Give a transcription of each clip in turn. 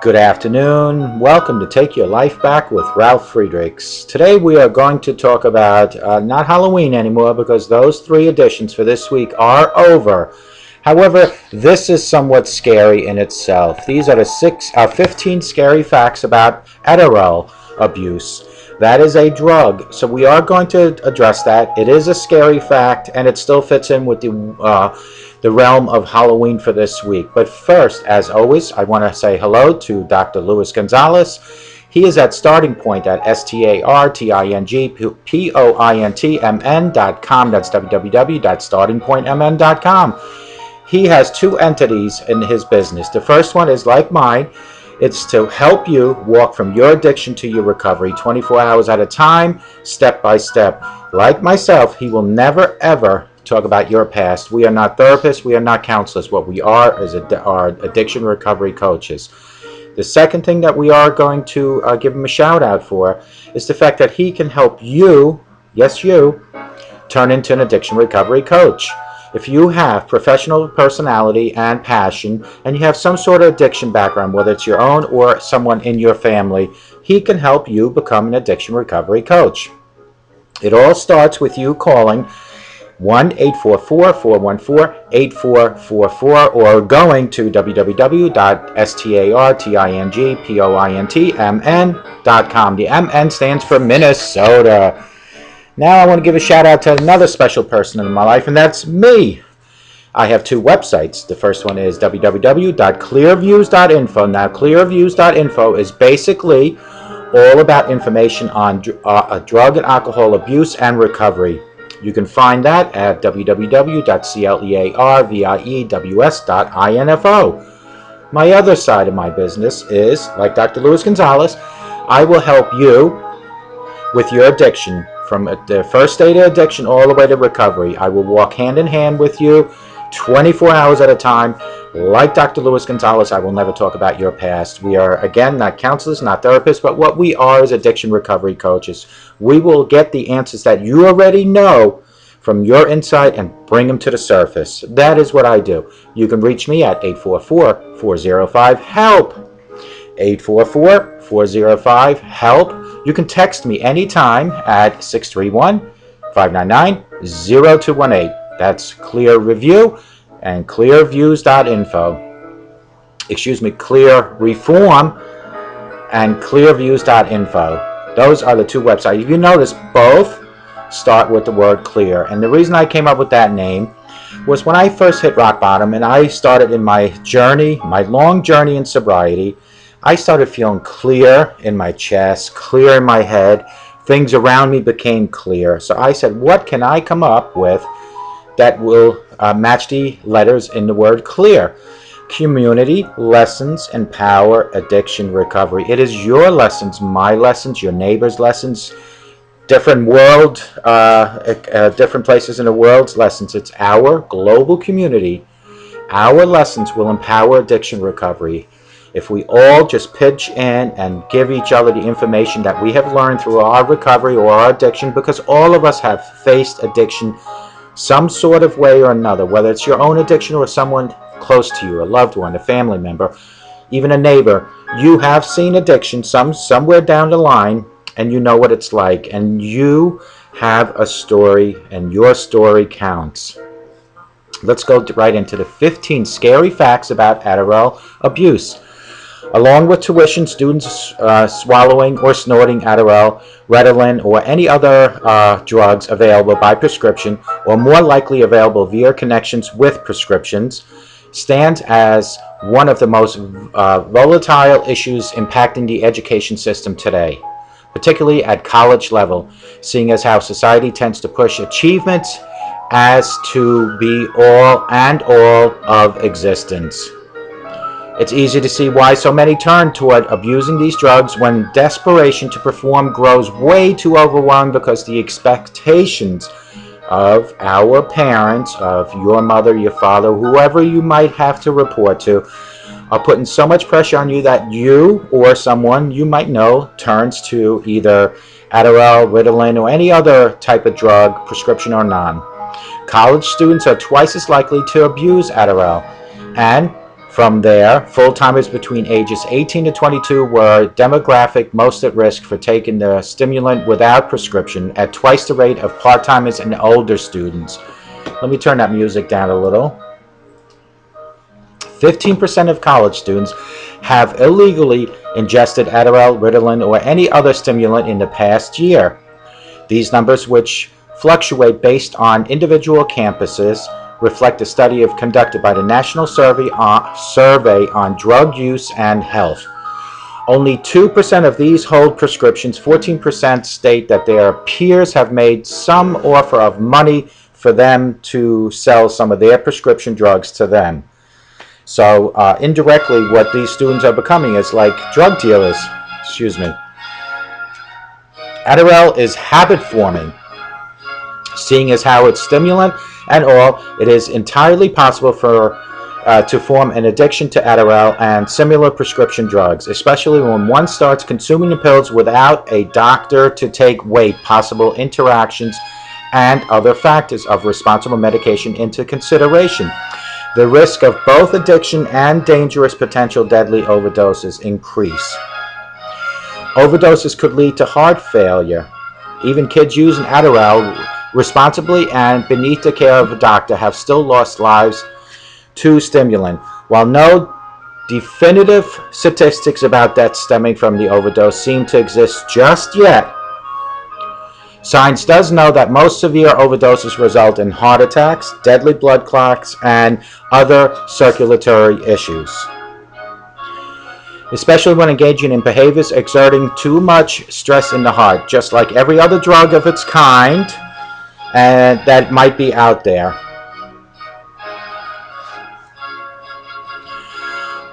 Good afternoon. Welcome to Take Your Life Back with Ralf Friedrichs. Today we are going to talk about not Halloween anymore because those 3 editions for this week are over. However, this is somewhat scary in itself. These are the 15 scary facts about Adderall abuse. That is a drug, so we are going to address that. It is a scary fact, and it still fits in with the realm of Halloween for this week. But first, as always, I want to say hello to Dr. Luis Gonzalez. He is at Starting Point at startingpointmn.com. That's www.startingpointmn.com. He has 2 entities in his business. The first one is like mine. It's to help you walk from your addiction to your recovery 24 hours at a time, step by step. Like myself, he will never ever talk about your past. We are not therapists. We are not counselors. What we are is our addiction recovery coaches. The second thing that we are going to give him a shout out for is the fact that he can help you, yes you, turn into an addiction recovery coach. If you have professional personality and passion, and you have some sort of addiction background, whether it's your own or someone in your family, he can help you become an addiction recovery coach. It all starts with you calling 1-844-414-8444 or going to www.startingpointmn.com. The MN stands for Minnesota. Now I want to give a shout out to another special person in my life, and that's me. I have 2 websites. The first one is www.clearviews.info. Now clearviews.info is basically all about information on drug and alcohol abuse and recovery. You can find that at www.clearviews.info. My other side of my business is, like Dr. Luis Gonzalez, I will help you with your addiction from the first state of addiction all the way to recovery. I will walk hand in hand with you 24 hours at a time. Like Dr. Luis Gonzalez, I will never talk about your past. We are, again, not counselors, not therapists, but what we are is addiction recovery coaches. We will get the answers that you already know from your insight and bring them to the surface. That is what I do. You can reach me at 844-405-HELP. 844-405-HELP. You can text me anytime at 631-599-0218. That's Clear Review and clearviews.info. Excuse me, Clear Reform and clearviews.info. Those are the 2 websites. If you notice, both start with the word clear. And the reason I came up with that name was when I first hit rock bottom and I started in my journey, my long journey in sobriety, I started feeling clear in my chest, clear in my head. Things around me became clear. So I said, what can I come up with that will match the letters in the word clear? Community, lessons, empower, addiction, recovery. It is your lessons, my lessons, your neighbor's lessons, different places in the world's lessons. It's our global community. Our lessons will empower addiction recovery. If we all just pitch in and give each other the information that we have learned through our recovery or our addiction, because all of us have faced addiction some sort of way or another, whether it's your own addiction or someone close to you, a loved one, a family member, even a neighbor. You have seen addiction somewhere down the line, and you know what it's like, and you have a story, and your story counts. Let's go right into the 15 scary facts about Adderall abuse. Along with tuition, students swallowing or snorting Adderall, Ritalin, or any other drugs available by prescription, or more likely available via connections with prescriptions, stands as one of the most volatile issues impacting the education system today, particularly at college level, seeing as how society tends to push achievements as to be all of existence. It's easy to see why so many turn toward abusing these drugs when desperation to perform grows way too overwhelming, because the expectations of our parents, of your mother, your father, whoever you might have to report to, are putting so much pressure on you that you or someone you might know turns to either Adderall, Ritalin, or any other type of drug, prescription or non. College students are twice as likely to abuse Adderall, and From there, full-timers between ages 18 to 22 were demographic most at risk for taking the stimulant without prescription at twice the rate of part-timers and older students. Let me turn that music down a little. 15% of college students have illegally ingested Adderall, Ritalin, or any other stimulant in the past year. These numbers, which fluctuate based on individual campuses, reflect a study conducted by the National Survey on Drug Use and Health. Only 2% of these hold prescriptions. 14% state that their peers have made some offer of money for them to sell some of their prescription drugs to them. So indirectly, what these students are becoming is like drug dealers. Excuse me. Adderall is habit forming. Seeing as how it's stimulant and all, it is entirely possible to form an addiction to Adderall and similar prescription drugs, especially when one starts consuming the pills without a doctor to take possible interactions and other factors of responsible medication into consideration. The risk of both addiction and dangerous potential deadly overdoses increase. Overdoses could lead to heart failure. Even kids using Adderall responsibly and beneath the care of a doctor have still lost lives to stimulant. While no definitive statistics about deaths stemming from the overdose seem to exist just yet, science does know that most severe overdoses result in heart attacks, deadly blood clots, and other circulatory issues, especially when engaging in behaviors exerting too much stress in the heart, just like every other drug of its kind and that might be out there.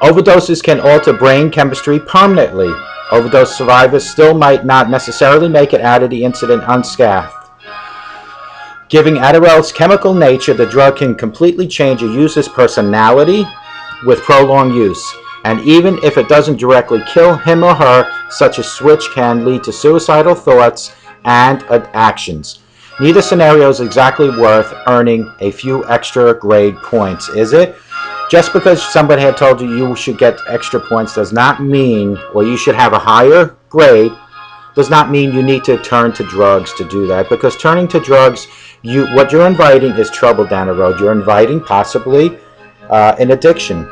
Overdoses can alter brain chemistry permanently. Overdose survivors still might not necessarily make it out of the incident unscathed. Giving Adderall's chemical nature, the drug can completely change a user's personality with prolonged use. And even if it doesn't directly kill him or her, such a switch can lead to suicidal thoughts and actions. Neither scenario is exactly worth earning a few extra grade points, is it? Just because somebody had told you you should get extra points does not mean, or you should have a higher grade, does not mean you need to turn to drugs to do that. Because turning to drugs, what you're inviting is trouble down the road. You're inviting possibly an addiction.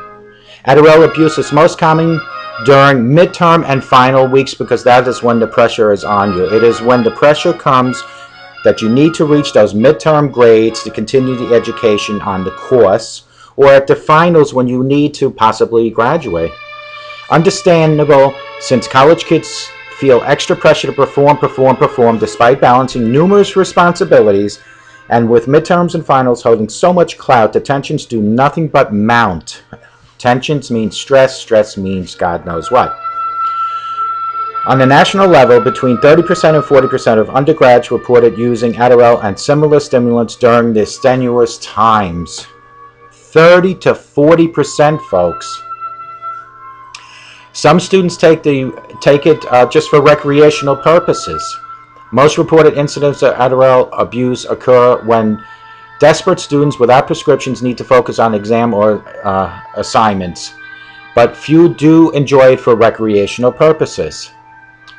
Adderall abuse is most common during midterm and final weeks because that is when the pressure is on you. It is when the pressure comes that you need to reach those midterm grades to continue the education on the course, or at the finals when you need to possibly graduate. Understandable, since college kids feel extra pressure to perform despite balancing numerous responsibilities, and with midterms and finals holding so much clout, the tensions do nothing but mount. Tensions mean stress, stress means God knows what. On the national level, between 30% and 40% of undergrads reported using Adderall and similar stimulants during the strenuous times. 30 to 40%, folks. Some students take it just for recreational purposes. Most reported incidents of Adderall abuse occur when desperate students without prescriptions need to focus on exam or assignments, but few do enjoy it for recreational purposes.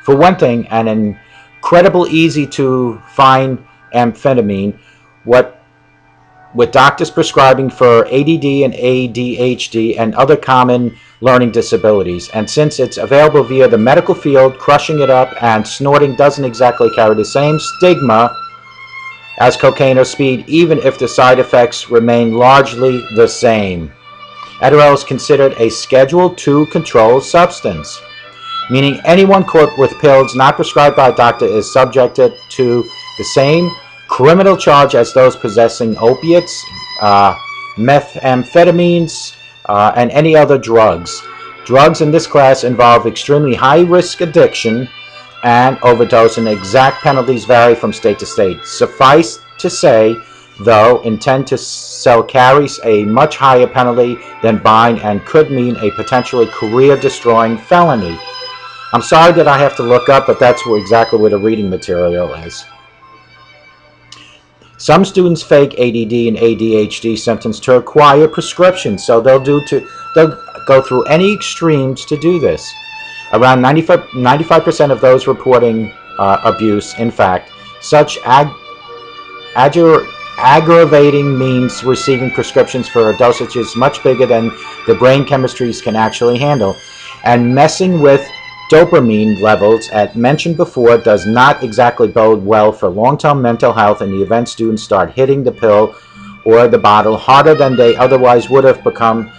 For one thing, an incredible easy to find amphetamine, with doctors prescribing for ADD and ADHD and other common learning disabilities. And since it's available via the medical field, crushing it up and snorting doesn't exactly carry the same stigma as cocaine or speed, even if the side effects remain largely the same. Adderall is considered a Schedule II controlled substance, meaning anyone caught with pills not prescribed by a doctor is subjected to the same criminal charge as those possessing opiates, methamphetamines, and any other drugs. Drugs in this class involve extremely high-risk addiction and overdose, and exact penalties vary from state to state. Suffice to say, though, intent to sell carries a much higher penalty than buying and could mean a potentially career-destroying felony. I'm sorry that I have to look up, but that's exactly what the reading material is. Some students fake ADD and ADHD symptoms to acquire prescriptions, so they'll do they'll go through any extremes to do this. Around 95% of those reporting abuse, in fact, such aggravating means receiving prescriptions for dosages much bigger than the brain chemistries can actually handle. And messing with dopamine levels, as mentioned before, does not exactly bode well for long-term mental health in the event students start hitting the pill or the bottle harder than they otherwise would have become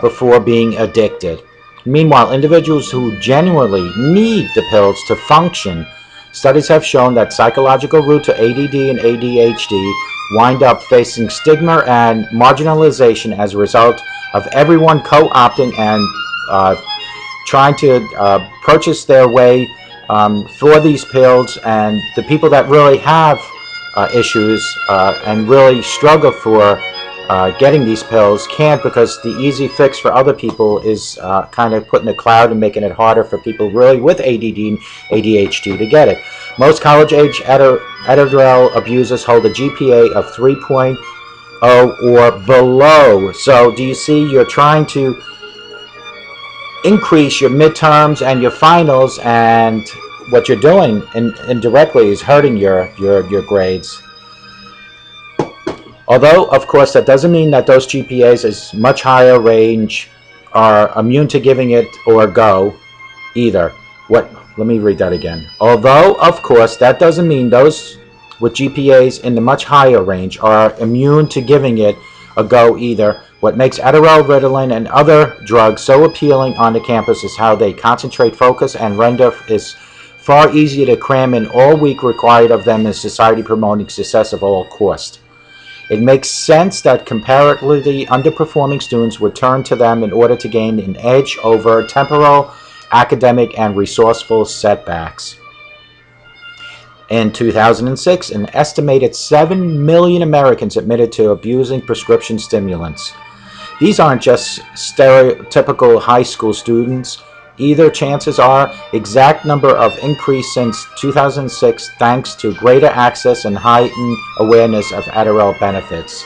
before being addicted. Meanwhile, individuals who genuinely need the pills to function, studies have shown that psychological route to ADD and ADHD wind up facing stigma and marginalization as a result of everyone co-opting and trying to purchase their way for these pills, and the people that really have issues and really struggle for getting these pills can't, because the easy fix for other people is kind of putting a cloud and making it harder for people really with ADD and ADHD to get it. Most college-age Adderall abusers hold a GPA of 3.0 or below. So do you see, you're trying to increase your midterms and your finals, and what you're doing indirectly is hurting your grades. Although, of course, that doesn't mean that those GPAs is much higher range are immune to giving it or go either. Let me read that again. Although, of course, that doesn't mean those with GPAs in the much higher range are immune to giving it a go either. What makes Adderall, Ritalin, and other drugs so appealing on the campus is how they concentrate focus and render is far easier to cram in all week required of them in society promoting success of all cost. It makes sense that comparatively underperforming students would turn to them in order to gain an edge over temporal, academic, and resourceful setbacks. In 2006, an estimated 7 million Americans admitted to abusing prescription stimulants. These aren't just stereotypical high school students. Either chances are exact number of increase since 2006 thanks to greater access and heightened awareness of Adderall benefits.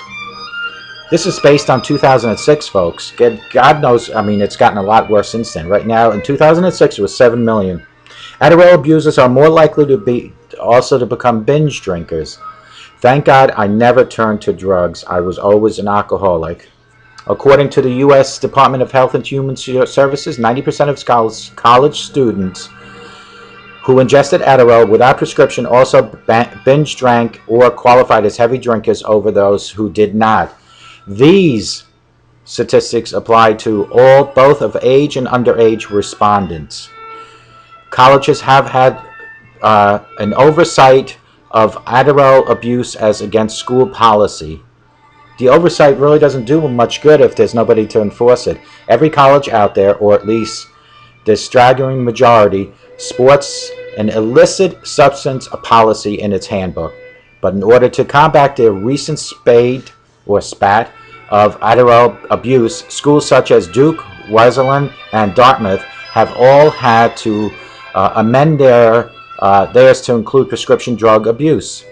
This is based on 2006, folks. God knows, I mean, it's gotten a lot worse since then. Right now, in 2006, it was 7 million. Adderall abusers are more likely to become binge drinkers. Thank God I never turned to drugs. I was always an alcoholic. According to the U.S. Department of Health and Human Services, 90% of college students who ingested Adderall without prescription also binge drank or qualified as heavy drinkers over those who did not. These statistics apply to both of age and underage respondents. Colleges have had an oversight of Adderall abuse as against school policy. The oversight really doesn't do much good if there's nobody to enforce it. Every college out there, or at least the staggering majority, sports an illicit substance policy in its handbook. But in order to combat the recent spat of Adderall abuse, schools such as Duke, Wesleyan, and Dartmouth have all had to amend theirs to include prescription drug abuse.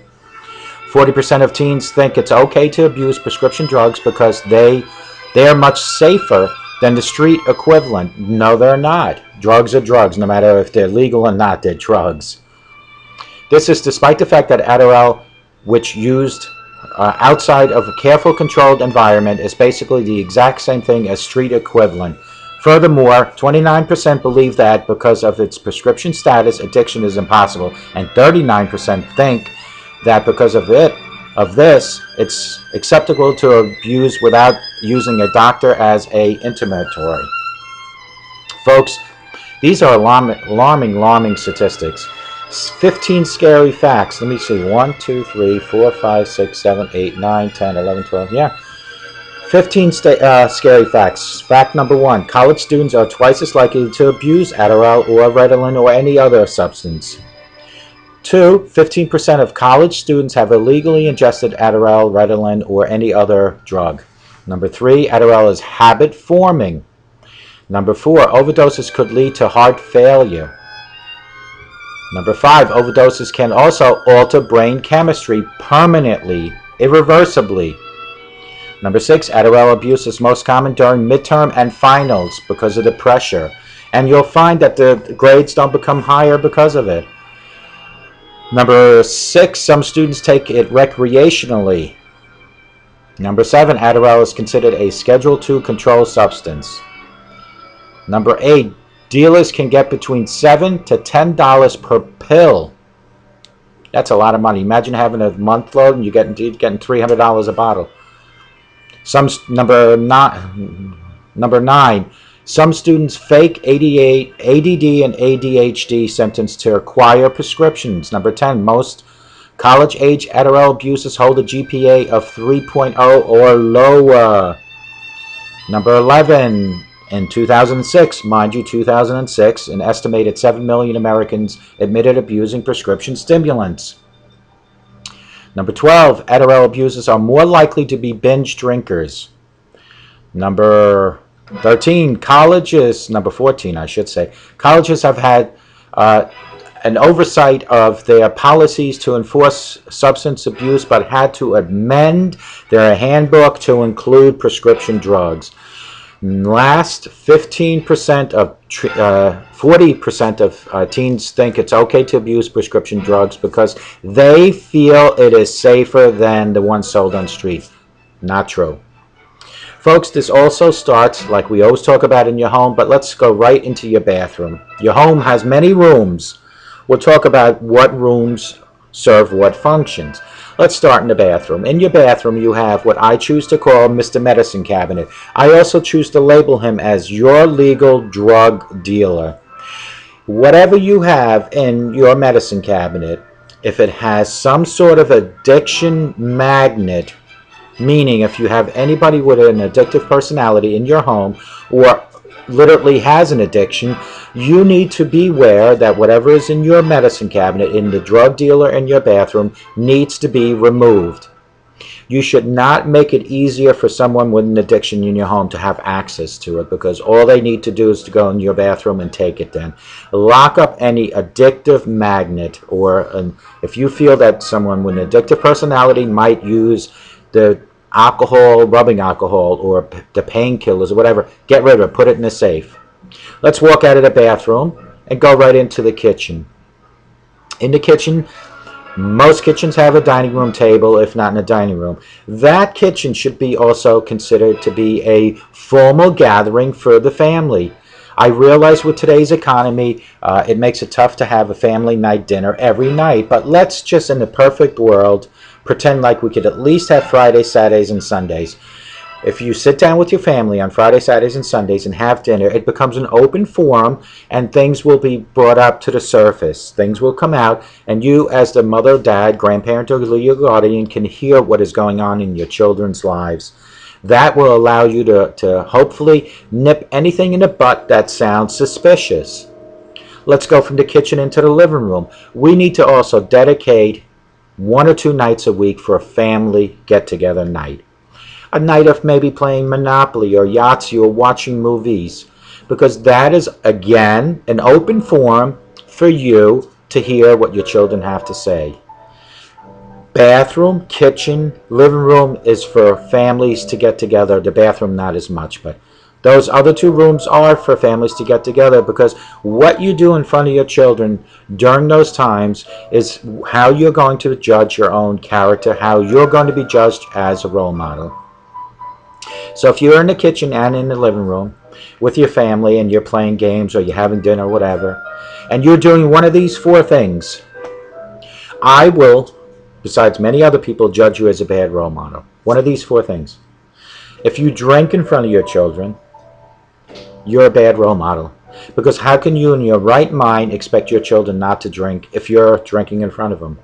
40% of teens think it's okay to abuse prescription drugs because they're much safer than the street equivalent. No, they're not. Drugs are drugs, no matter if they're legal or not, they're drugs. This is despite the fact that Adderall, which used outside of a careful controlled environment, is basically the exact same thing as street equivalent. Furthermore, 29% believe that because of its prescription status, addiction is impossible, and 39% think that because of this, it's acceptable to abuse without using a doctor as a intermediary. Folks, these are alarming statistics. 15 scary facts. Let me see. 1, 2, 3, 4, 5, 6, 7, 8, 9, 10, 11, 12. Yeah. 15 scary facts. Fact number 1. College students are twice as likely to abuse Adderall or Ritalin or any other substance. 2. 15% of college students have illegally ingested Adderall, Ritalin, or any other drug. Number 3. Adderall is habit-forming. Number 4. Overdoses could lead to heart failure. Number 5. Overdoses can also alter brain chemistry permanently, irreversibly. Number 6, Adderall abuse is most common during midterm and finals because of the pressure. And you'll find that the grades don't become higher because of it. Number 6, some students take it recreationally. Number 7, Adderall is considered a Schedule II controlled substance. Number 8, dealers can get between $7 to $10 per pill. That's a lot of money. Imagine having a month load and you're getting $300 a bottle. Number 9, some students fake ADD and ADHD symptoms to acquire prescriptions. Number 10, most college-age Adderall abusers hold a GPA of 3.0 or lower. Number 11, in 2006, mind you, 2006, an estimated 7 million Americans admitted abusing prescription stimulants. Number 12, Adderall abusers are more likely to be binge drinkers. Number 13, number 14, I should say, colleges have had an oversight of their policies to enforce substance abuse, but had to amend their handbook to include prescription drugs. Last, 40% of teens think it's okay to abuse prescription drugs because they feel it is safer than the ones sold on the street. Not true. Folks, this also starts, like we always talk about, in your home, but let's go right into your bathroom. Your home has many rooms. We'll talk about what rooms serve what functions. Let's start in the bathroom. In your bathroom, you have what I choose to call Mr. Medicine Cabinet. I also choose to label him as your legal drug dealer. Whatever you have in your medicine cabinet, if it has some sort of addiction magnet, meaning if you have anybody with an addictive personality in your home or literally has an addiction, you need to beware that whatever is in your medicine cabinet, in the drug dealer in your bathroom, needs to be removed. You should not make it easier for someone with an addiction in your home to have access to it, because all they need to do is to go in your bathroom and take it then. Lock up any addictive magnet, or if you feel that someone with an addictive personality might use the alcohol, rubbing alcohol, or the painkillers or whatever, get rid of it, put it in a safe. Let's walk out of the bathroom and go right into the kitchen. In the kitchen, most kitchens have a dining room table, if not in a dining room. That kitchen should be also considered to be a formal gathering for the family. I realize with today's economy, it makes it tough to have a family night dinner every night, but let's just, in the perfect world, pretend like we could at least have Fridays, Saturdays, and Sundays. If you sit down with your family on Fridays, Saturdays, and Sundays and have dinner, it becomes an open forum and things will be brought up to the surface. Things will come out, and you as the mother, dad, grandparent, or legal guardian can hear what is going on in your children's lives. That will allow you to hopefully nip anything in the butt that sounds suspicious. Let's go from the kitchen into the living room. We need to also dedicate 1 or 2 nights a week for a family get-together night. A night of maybe playing Monopoly or Yahtzee or watching movies, because that is, again, an open forum for you to hear what your children have to say. Bathroom, kitchen, living room is for families to get together. The bathroom not as much, but those other 2 rooms are for families to get together, because what you do in front of your children during those times is how you're going to judge your own character, how you're going to be judged as a role model. So if you're in the kitchen and in the living room with your family and you're playing games or you're having dinner or whatever, and you're doing one of these 4 things, I will, besides many other people, judge you as a bad role model. One of these 4 things. If you drink in front of your children, you're a bad role model. Because how can you in your right mind expect your children not to drink if you're drinking in front of them?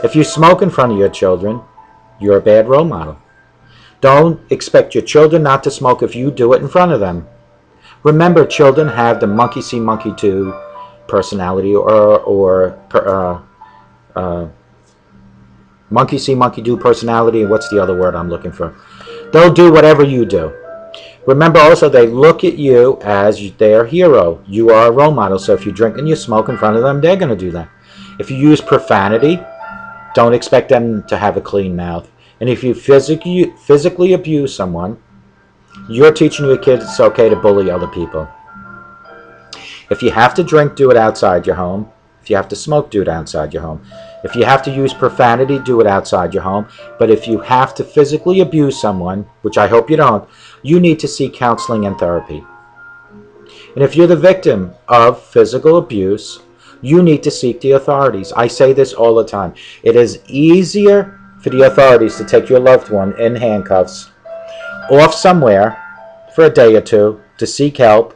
If you smoke in front of your children, you're a bad role model. Don't expect your children not to smoke if you do it in front of them. Remember, children have the monkey see, monkey do personality, or monkey see, monkey do personality, and what's the other word I'm looking for? They'll do whatever you do. Remember also, they look at you as their hero. You are a role model, so if you drink and you smoke in front of them, they're going to do that. If you use profanity, don't expect them to have a clean mouth. And if you physically abuse someone, you're teaching your kids it's okay to bully other people. If you have to drink, do it outside your home. If you have to smoke, do it outside your home. If you have to use profanity, do it outside your home. But if you have to physically abuse someone, which I hope you don't, you need to seek counseling and therapy. And if you're the victim of physical abuse, you need to seek the authorities. I say this all the time. It is easier for the authorities to take your loved one in handcuffs off somewhere for a day or two to seek help.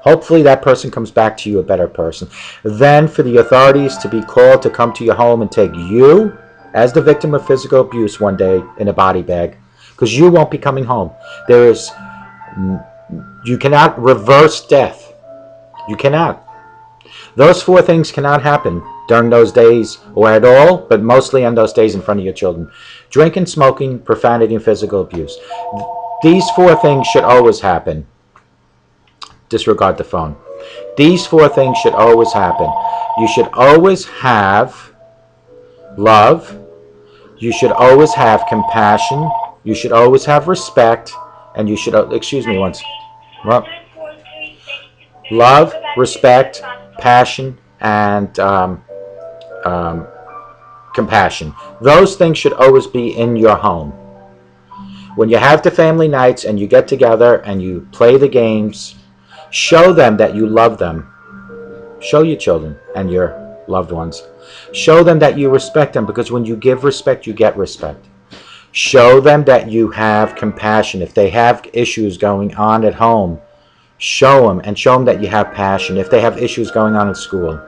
Hopefully that person comes back to you a better person. Then for the authorities to be called to come to your home and take you as the victim of physical abuse one day in a body bag, because you won't be coming home. You cannot reverse death. You cannot. Those 4 things cannot happen during those days or at all, but mostly on those days in front of your children. Drinking, smoking, profanity, and physical abuse. These 4 things should always happen. Disregard the phone. These 4 things should always happen. You should always have love. You should always have compassion. You should always have respect. And you should, excuse me once. Well, love, respect, passion, and compassion. Those things should always be in your home. When you have the family nights and you get together and you play the games, show them that you love them. Show your children and your loved ones. Show them that you respect them, because when you give respect, you get respect. Show them that you have compassion. If they have issues going on at home, show them that you have passion. If they have issues going on at school.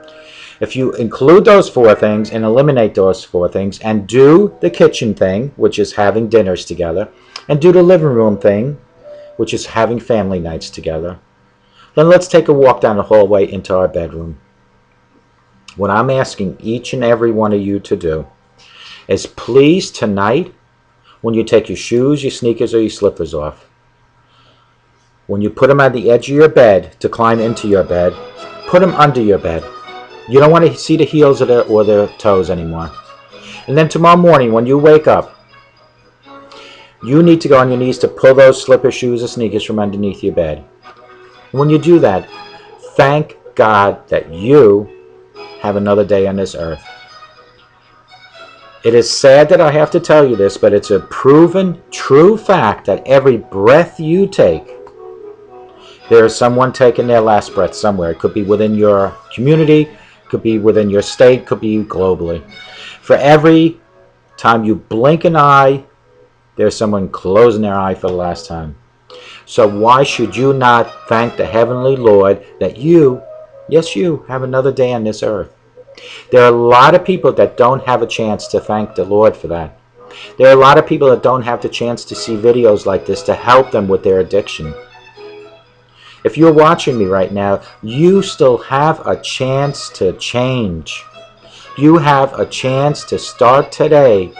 If you include those 4 things and eliminate those 4 things and do the kitchen thing, which is having dinners together, and do the living room thing, which is having family nights together, then let's take a walk down the hallway into our bedroom. What I'm asking each and every one of you to do is, please tonight, when you take your shoes, your sneakers, or your slippers off, when you put them at the edge of your bed to climb into your bed, put them under your bed. You don't want to see the heels or the toes anymore. And then tomorrow morning when you wake up, you need to go on your knees to pull those slippers, shoes, or sneakers from underneath your bed. When you do that, thank God that you have another day on this earth. It is sad that I have to tell you this, but it's a proven true fact that every breath you take, there is someone taking their last breath somewhere. It could be within your community, could be within your state, could be globally. For every time you blink an eye, there's someone closing their eye for the last time. So why should you not thank the Heavenly Lord that you, yes you, have another day on this earth? There are a lot of people that don't have a chance to thank the Lord for that. There are a lot of people that don't have the chance to see videos like this to help them with their addiction. If you're watching me right now, you still have a chance to change. You have a chance to start today,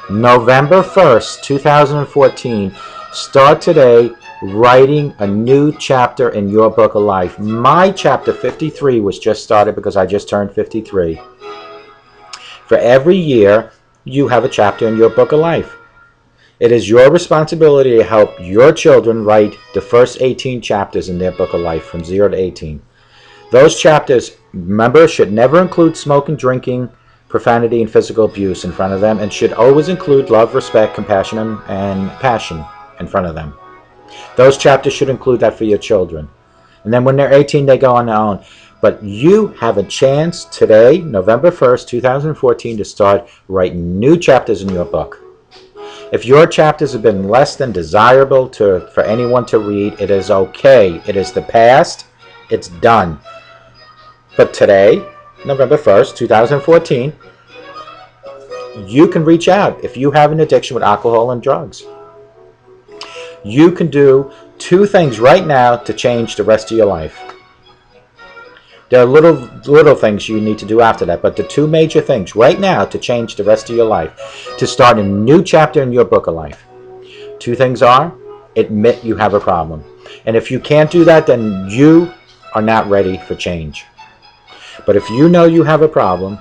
November 1st, 2014. Start today writing a new chapter in your book of life. My chapter 53 was just started because I just turned 53. For every year, you have a chapter in your book of life. It is your responsibility to help your children write the first 18 chapters in their book of life from 0 to 18. Those chapters, remember, should never include smoking, drinking, profanity, and physical abuse in front of them, and should always include love, respect, compassion, and passion in front of them. Those chapters should include that for your children. And then when they're 18, they go on their own. But you have a chance today, November 1st, 2014, to start writing new chapters in your book. If your chapters have been less than desirable for anyone to read, it is okay. It is the past. It's done. But today, November 1st, 2014, you can reach out if you have an addiction with alcohol and drugs. You can do 2 things right now to change the rest of your life. There are little things you need to do after that, but the 2 major things right now to change the rest of your life, to start a new chapter in your book of life. 2 things are, admit you have a problem. And if you can't do that, then you are not ready for change. But if you know you have a problem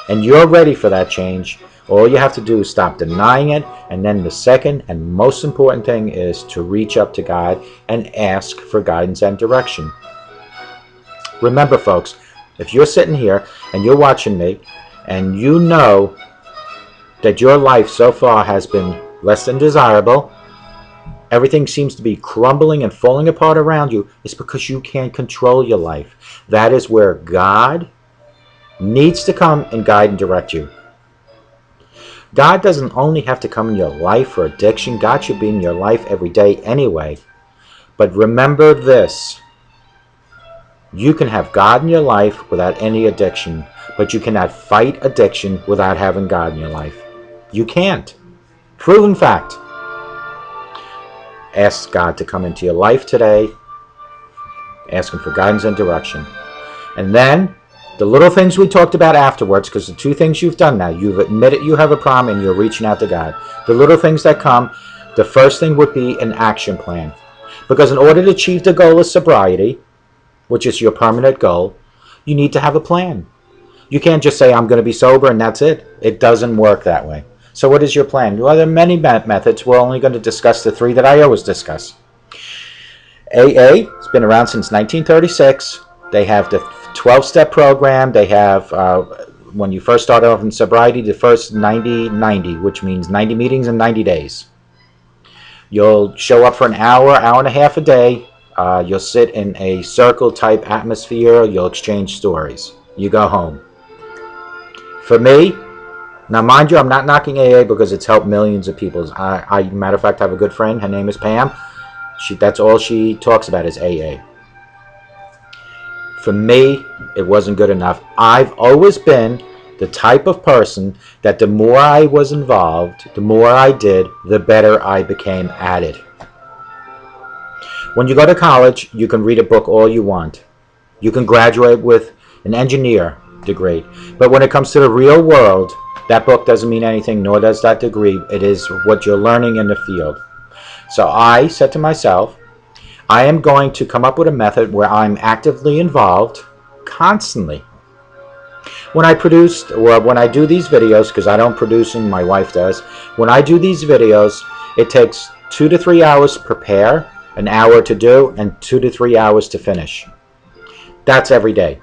and you're ready for that change, All you have to do is stop denying it, and then the second and most important thing is to reach up to God and ask for guidance and direction. Remember, folks, if you're sitting here and you're watching me and you know that your life so far has been less than desirable, everything seems to be crumbling and falling apart around you, it's because you can't control your life. That is where God needs to come and guide and direct you. God doesn't only have to come in your life for addiction. God should be in your life every day anyway. But remember this. You can have God in your life without any addiction, but you cannot fight addiction without having God in your life. You can't. Proven fact. Ask God to come into your life today. Ask Him for guidance and direction. And then the little things we talked about afterwards, because the two things you've done now, you've admitted you have a problem and you're reaching out to God. The little things that come, the first thing would be an action plan. Because in order to achieve the goal of sobriety, which is your permanent goal, you need to have a plan. You can't just say, I'm going to be sober and that's it. It doesn't work that way. So what is your plan? Well, there are many methods. We're only going to discuss the three that I always discuss. AA has been around since 1936. They have the 12-step program. They have, when you first start off in sobriety, the first 90-90, which means 90 meetings in 90 days. You'll show up for an hour and a half a day. You'll sit in a circle-type atmosphere. You'll exchange stories. You go home. For me, now mind you, I'm not knocking AA because it's helped millions of people. Matter of fact, I have a good friend. Her name is Pam. That's all she talks about is AA. For me, it wasn't good enough. I've always been the type of person that the more I was involved, the more I did, the better I became at it. When you go to college, you can read a book all you want. You can graduate with an engineer degree. But when it comes to the real world, that book doesn't mean anything, nor does that degree. It is what you're learning in the field. So I said to myself, I am going to come up with a method where I'm actively involved constantly. When I do these videos, because I don't produce them, my wife does. When I do these videos, it takes 2 to 3 hours to prepare, an hour to do, and 2 to 3 hours to finish. That's every day.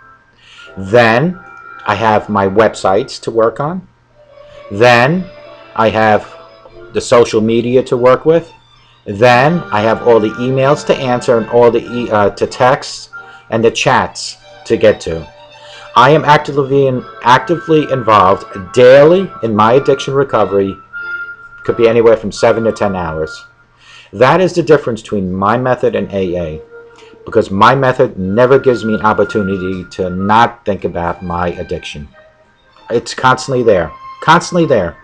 Then I have my websites to work on. Then I have the social media to work with. Then I have all the emails to answer and all the texts and the chats to get to. I am actively involved daily in my addiction recovery. Could be anywhere from 7 to 10 hours. That is the difference between my method and AA. Because my method never gives me an opportunity to not think about my addiction. It's constantly there. Constantly there.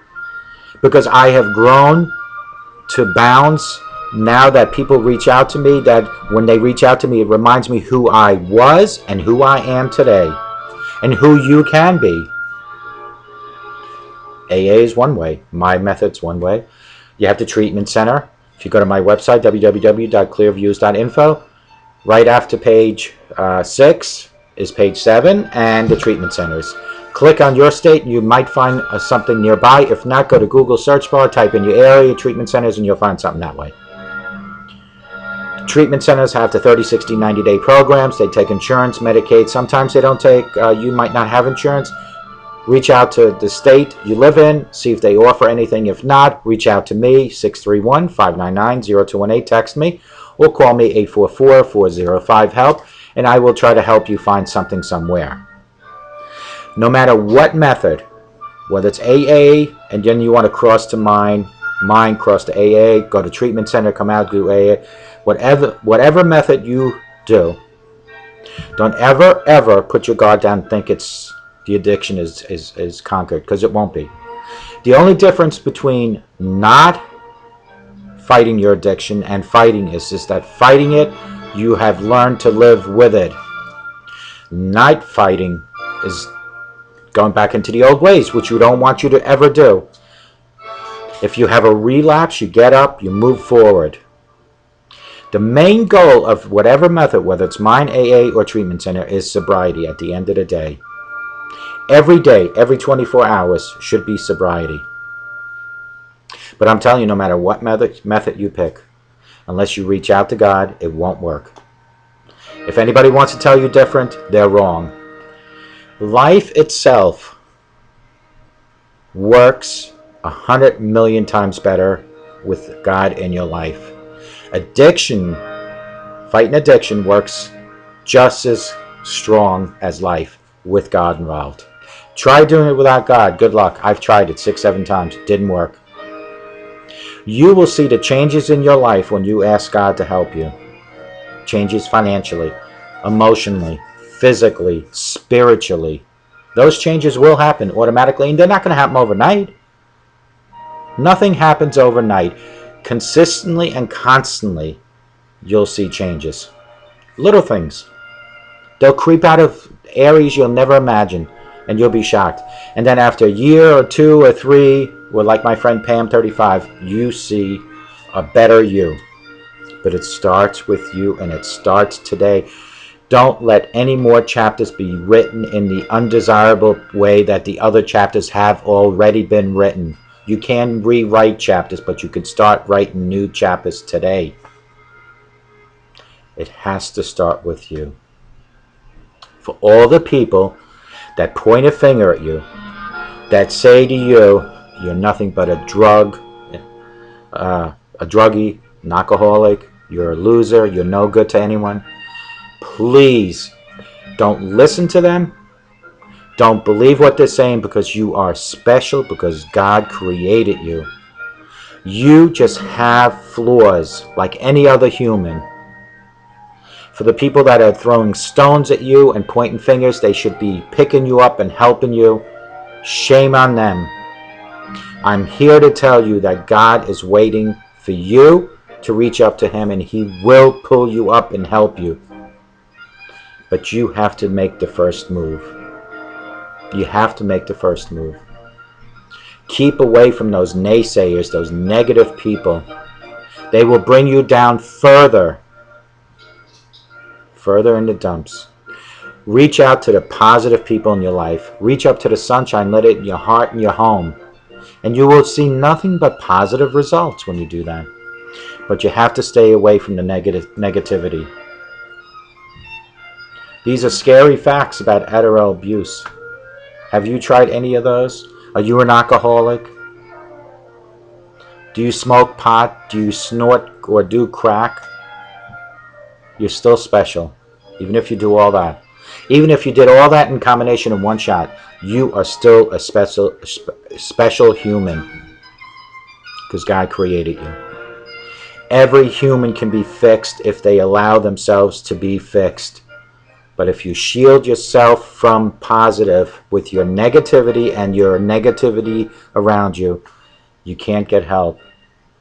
Because I have grown to bounds now that people reach out to me, that when they reach out to me, it reminds me who I was and who I am today. And who you can be. AA is one way. My method's one way. You have the treatment center. If you go to my website, www.clearviews.info, right after page 6 is page 7 and the treatment centers. Click on your state and you might find something nearby. If not, go to Google search bar, type in your area, treatment centers, and you'll find something that way. Treatment centers have the 30, 60, 90-day programs. They take insurance, Medicaid. Sometimes they don't take, you might not have insurance. Reach out to the state you live in, see if they offer anything. If not, reach out to me, 631-599-0218. Text me or call me 844-405-HELP, and I will try to help you find something somewhere. No matter what method, whether it's AA and then you want to cross to mine, cross to AA, go to treatment center, come out, do AA, whatever method you do, don't ever put your guard down and think the addiction is conquered, because it won't be. The only difference between not fighting your addiction and fighting is that fighting it, you have learned to live with it. Not fighting is going back into the old ways, which we don't want you to ever do. If you have a relapse, you get up, you move forward. The main goal of whatever method, whether it's mine, AA, or treatment center, is sobriety at the end of the day. Every day, every 24 hours should be sobriety. But I'm telling you, no matter what method you pick, unless you reach out to God, it won't work. If anybody wants to tell you different, they're wrong. Life itself works 100 million times better with God in your life. Fighting addiction works just as strong as life with God involved. Try doing it without God. Good luck. I've tried it 6, 7 times. It didn't work. You will see the changes in your life when you ask God to help you. Changes financially, emotionally, physically, spiritually. Those changes will happen automatically, and they're not going to happen overnight. Nothing happens overnight. Consistently and constantly, you'll see changes. Little things. They'll creep out of areas you'll never imagine, and you'll be shocked. And then after a year or 2 or 3, or like my friend Pam, 35, you see a better you. But it starts with you, and it starts today. Don't let any more chapters be written in the undesirable way that the other chapters have already been written. You can rewrite chapters, but you can start writing new chapters today. It has to start with you. For all the people that point a finger at you, that say to you, you're nothing but a druggie, an alcoholic, you're a loser, you're no good to anyone, please don't listen to them. Don't believe what they're saying, because you are special, because God created you. You just have flaws like any other human. For the people that are throwing stones at you and pointing fingers, they should be picking you up and helping you. Shame on them. I'm here to tell you that God is waiting for you to reach up to Him, and He will pull you up and help you. But you have to make the first move. You have to make the first move. Keep away from those naysayers, those negative people. They will bring you down further in the dumps. Reach out to the positive people in your life. Reach up to the sunshine. Let it in your heart and your home. And you will see nothing but positive results when you do that. But you have to stay away from the negativity. These are scary facts about Adderall abuse. Have you tried any of those? Are you an alcoholic? Do you smoke pot? Do you snort or do crack? You're still special, even if you do all that. Even if you did all that in combination in one shot, you are still a special human, because God created you. Every human can be fixed if they allow themselves to be fixed. But if you shield yourself from positive with your negativity and your negativity around you, you can't get help.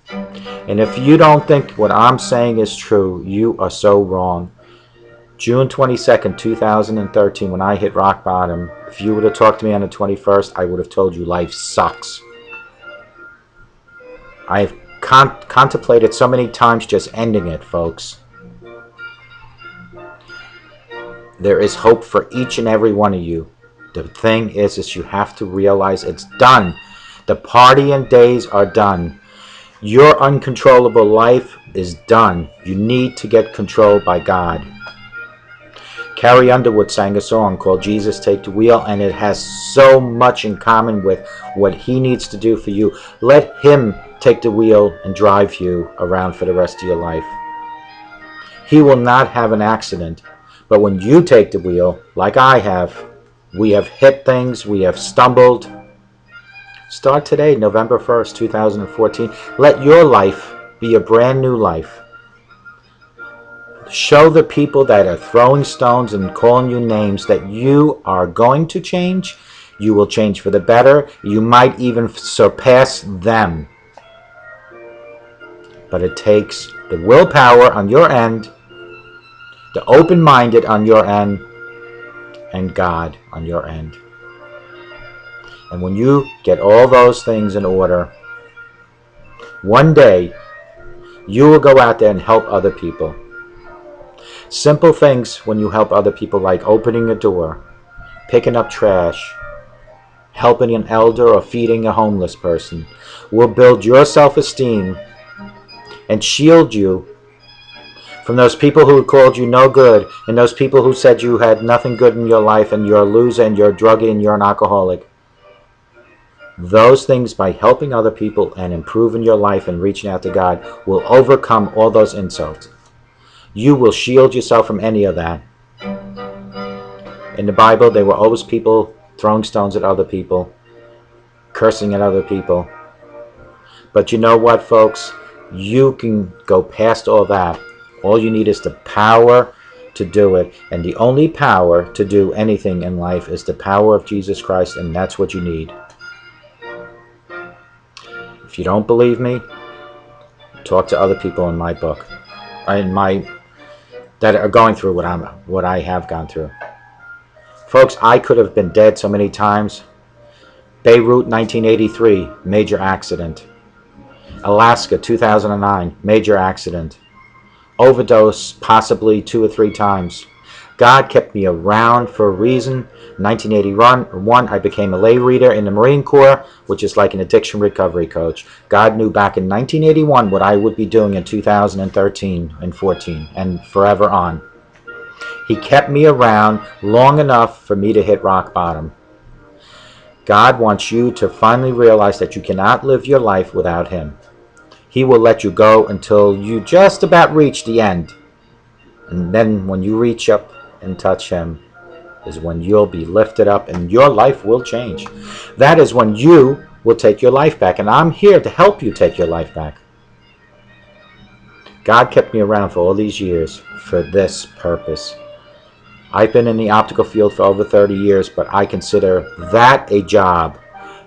And if you don't think what I'm saying is true, you are so wrong. June 22nd, 2013, when I hit rock bottom, if you would have talked to me on the 21st, I would have told you life sucks. I've contemplated so many times just ending it, folks. There is hope for each and every one of you. The thing is you have to realize it's done. The partying days are done. Your uncontrollable life is done. You need to get controlled by God. Carrie Underwood sang a song called Jesus Take the Wheel, and it has so much in common with what He needs to do for you. Let Him take the wheel and drive you around for the rest of your life. He will not have an accident. But when you take the wheel, like I have, we have hit things, we have stumbled. Start today, November 1st, 2014. Let your life be a brand new life. Show the people that are throwing stones and calling you names that you are going to change. You will change for the better. You might even surpass them. But it takes the willpower on your end, the open-minded on your end, and God on your end. And when you get all those things in order, one day you will go out there and help other people. Simple things when you help other people, like opening a door, picking up trash, helping an elder or feeding a homeless person will build your self-esteem and shield you from those people who called you no good and those people who said you had nothing good in your life and you're a loser and you're a druggie and you're an alcoholic. Those things, by helping other people and improving your life and reaching out to God, will overcome all those insults. You will shield yourself from any of that. In the Bible, there were always people throwing stones at other people, cursing at other people. But you know what, folks? You can go past all that. All you need is the power to do it. And the only power to do anything in life is the power of Jesus Christ, and that's what you need. If you don't believe me, talk to other people in my book, that are going through what I have gone through. Folks, I could have been dead so many times. Beirut, 1983, major accident. Alaska, 2009, major accident. Overdose, possibly 2 or 3 times. God kept me around for a reason. 1981, I became a lay reader in the Marine Corps, which is like an addiction recovery coach. God knew back in 1981 what I would be doing in 2013 and 14 and forever on. He kept me around long enough for me to hit rock bottom. God wants you to finally realize that you cannot live your life without Him. He will let you go until you just about reach the end. And then when you reach up and touch Him is when you'll be lifted up and your life will change. That is when you will take your life back. And I'm here to help you take your life back. God kept me around for all these years for this purpose. I've been in the optical field for over 30 years, but I consider that a job.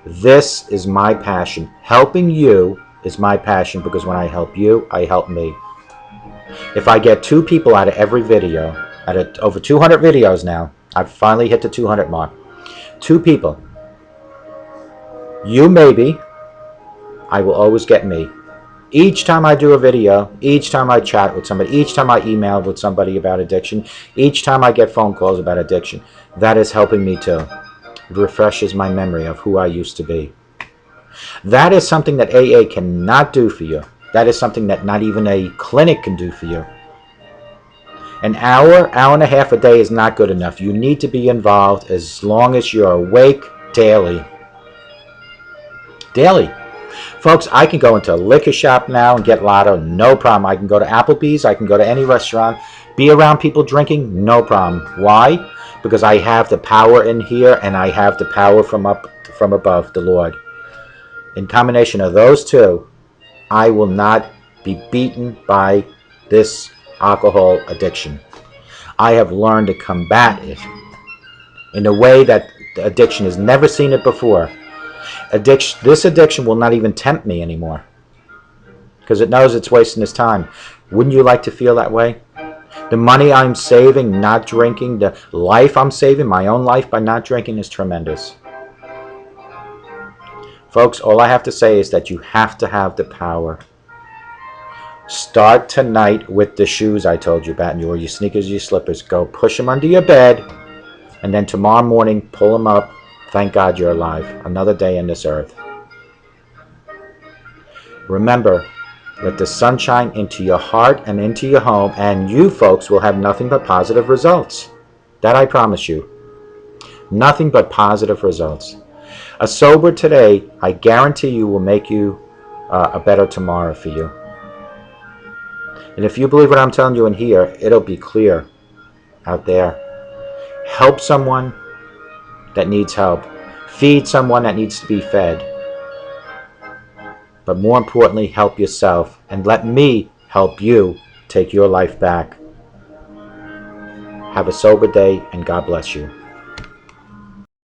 This is my passion. Helping you is my passion, because when I help you, I help me. If I get 2 people out of every video, out of over 200 videos now, I've finally hit the 200 mark. 2 people. You maybe, I will always get me. Each time I do a video, each time I chat with somebody, each time I email with somebody about addiction, each time I get phone calls about addiction, that is helping me too. It refreshes my memory of who I used to be. That is something that AA cannot do for you. That is something that not even a clinic can do for you. An hour, hour and a half a day is not good enough. You need to be involved as long as you're awake daily. Daily. Folks, I can go into a liquor shop now and get lotto, no problem. I can go to Applebee's, I can go to any restaurant, be around people drinking, no problem. Why? Because I have the power in here and I have the power from above, the Lord. In combination of those two, I will not be beaten by this alcohol addiction. I have learned to combat it in a way that the addiction has never seen it before. This addiction will not even tempt me anymore because it knows it's wasting its time. Wouldn't you like to feel that way? The money I'm saving not drinking, the life I'm saving, my own life by not drinking, is tremendous. Folks, all I have to say is that you have to have the power. Start tonight with the shoes I told you about, or your sneakers, your slippers. Go push them under your bed, and then tomorrow morning pull them up. Thank God you're alive. Another day in this earth. Remember, let the sun shine into your heart and into your home, and you folks will have nothing but positive results. That I promise you. Nothing but positive results. A sober today, I guarantee you, will make you a better tomorrow for you. And if you believe what I'm telling you in here, it'll be clear out there. Help someone that needs help. Feed someone that needs to be fed. But more importantly, help yourself. And let me help you take your life back. Have a sober day, and God bless you.